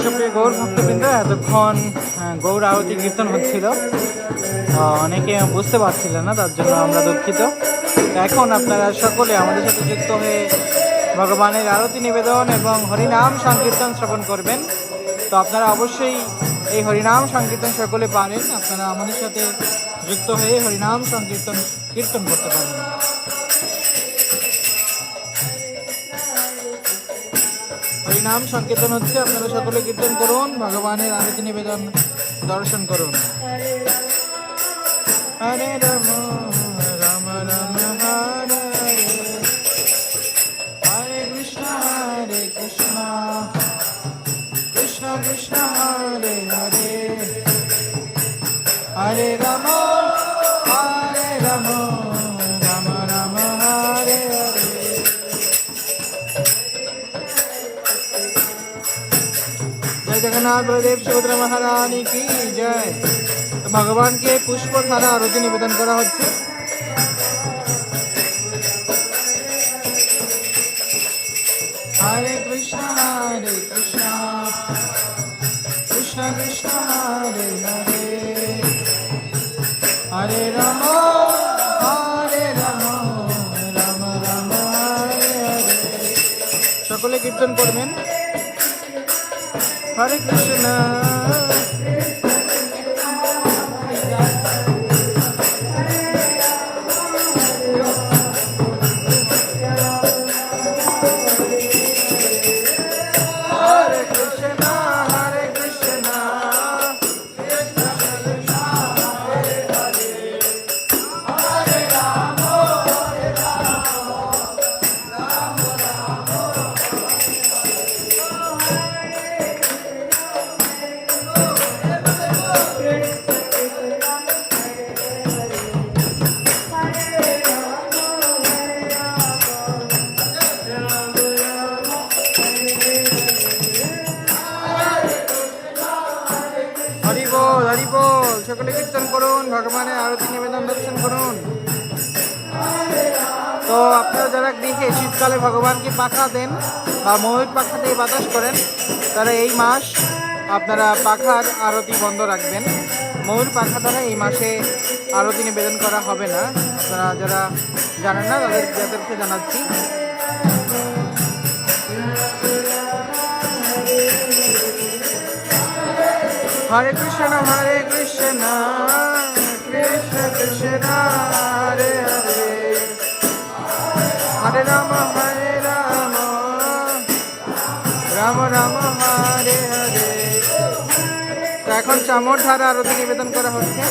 সুপ্রিয় গৌর ভক্তবৃন্দ, এতক্ষণ গৌর আরতি কীর্তন হচ্ছিল, অনেকে বুঝতে পারছিলেন না, তার জন্য আমরা দুঃখিত। এখন আপনারা সকলে আমাদের সাথে যুক্ত হয়ে ভগবানের আরতি নিবেদন এবং হরিনাম সংকীর্তন শ্রবণ করবেন। তো আপনারা অবশ্যই এই হরিনাম সংকীর্তন সকলে পারেন, আপনারা আমাদের সাথে যুক্ত হয়ে হরিনাম সংকীর্তন কীর্তন করতে পারেন। হরিনাম সংকীর্তন হচ্ছে, আপনারা সকলে কীর্তন করুন, ভগবানের আরতি নিবেদন দর্শন করুন। হরে রাম রাম রাম হরে হরে কৃষ্ণ কৃষ্ণ কৃষ্ণ হরে হরে হরে রাম রাম রাম হরে হরে। जय जगन्नाथ बलदेव सुभद्रा महारानी की जय। तो भगवान के पुष्प धारा आरती निवेदन करा হচ্ছে। हरे कृष्ण कृष्ण कृष्ण हरे हरे हरे राम राम राम हरे हरे। সকলে কীর্তন করবেন। হরে কৃষ্ণ। হরি বল, হরি বল। সকলে কীর্তন করুন, ভগবানের আরতি নিবেদন দর্শন করুন। তো আপনারা যারা গৃহে শীতকালে ভগবানকে পাখা দেন বা ময়ূর পাখা দিয়ে বাতাস করেন, তারা এই মাস আপনারা পাখার আরতি বন্ধ রাখবেন। ময়ূর পাখা দ্বারা এই মাসে আরতি নিবেদন করা হবে না। আপনারা যারা জানেন না যাদেরকে জানাচ্ছি। হরে কৃষ্ণ হরে কৃষ্ণ কৃষ্ণ কৃষ্ণ হরে হরে, হরে রাম রাম রাম হরে হরে। তো এখন চামর ধারা আরতি নিবেদন করা হচ্ছে।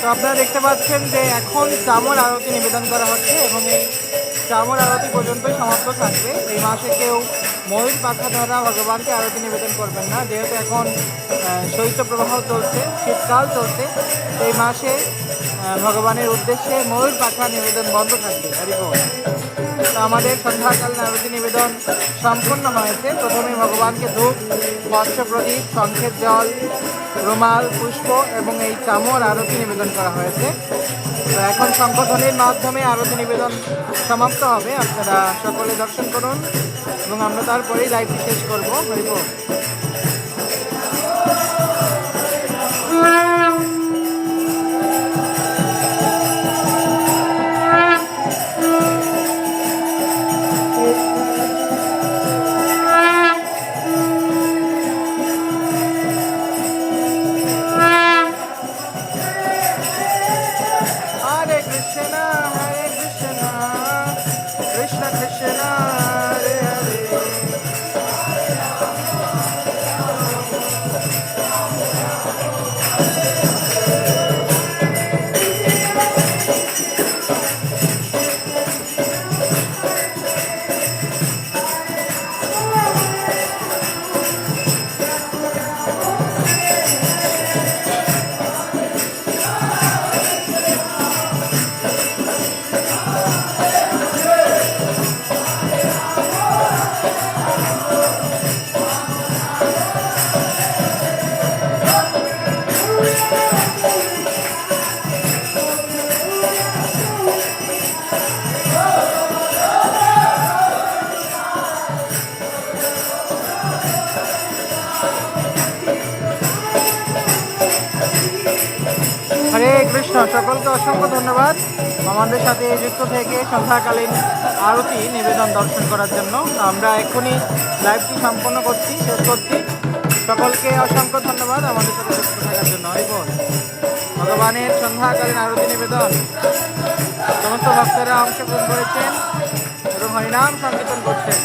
তো আপনারা দেখতে পাচ্ছেন যে এখন চামর আরতি নিবেদন করা হচ্ছে এবং এই চামর আরতি পর্যন্তই সমাপ্ত থাকবে। এই মাসে কেউ ময়ূর পাখা দ্বারা ভগবানকে আরতি নিবেদন করবেন না, যেহেতু এখন শৈত্যপ্রবাহ চলছে, শীতকাল চলছে। এই মাসে ভগবানের উদ্দেশ্যে ময়ূর পাখা নিবেদন বন্ধ থাকবে। হরিবোল। তো আমাদের সন্ধ্যাকালীন আরতি নিবেদন সম্পূর্ণ হয়েছে। প্রথমে ভগবানকে ধূপ, বস্ত্র, প্রদীপ, শঙ্খের জল, রুমাল, পুষ্প এবং এই চামর আরতি নিবেদন করা হয়েছে। তো এখন শঙ্খধ্বনির মাধ্যমে আরতি নিবেদন সমাপ্ত হবে। আপনারা সকলে দর্শন করুন এবং আমরা তারপরেই লাইভটি শেষ করবো। Haribol. Hare Krishna, Hare Krishna, Krishna Krishna, Hare Hare. হরে কৃষ্ণ। সকলকে অসংখ্য ধন্যবাদ আমাদের সাথে যুক্ত থেকে সন্ধ্যাকালীন আরতি নিবেদন দর্শন করার জন্য। আমরা এক্ষুনি লাইভটি সম্পন্ন করছি, শেষ করছি। সকলকে অসংখ্য ধন্যবাদ আমাদের সাথে যুক্ত থাকার জন্য। হরিবোল। ভগবানের সন্ধ্যাকালীন আরতি নিবেদন সমস্ত ভক্তরা অংশগ্রহণ করেছেন এবং হরিনাম সংকীর্তন করছেন।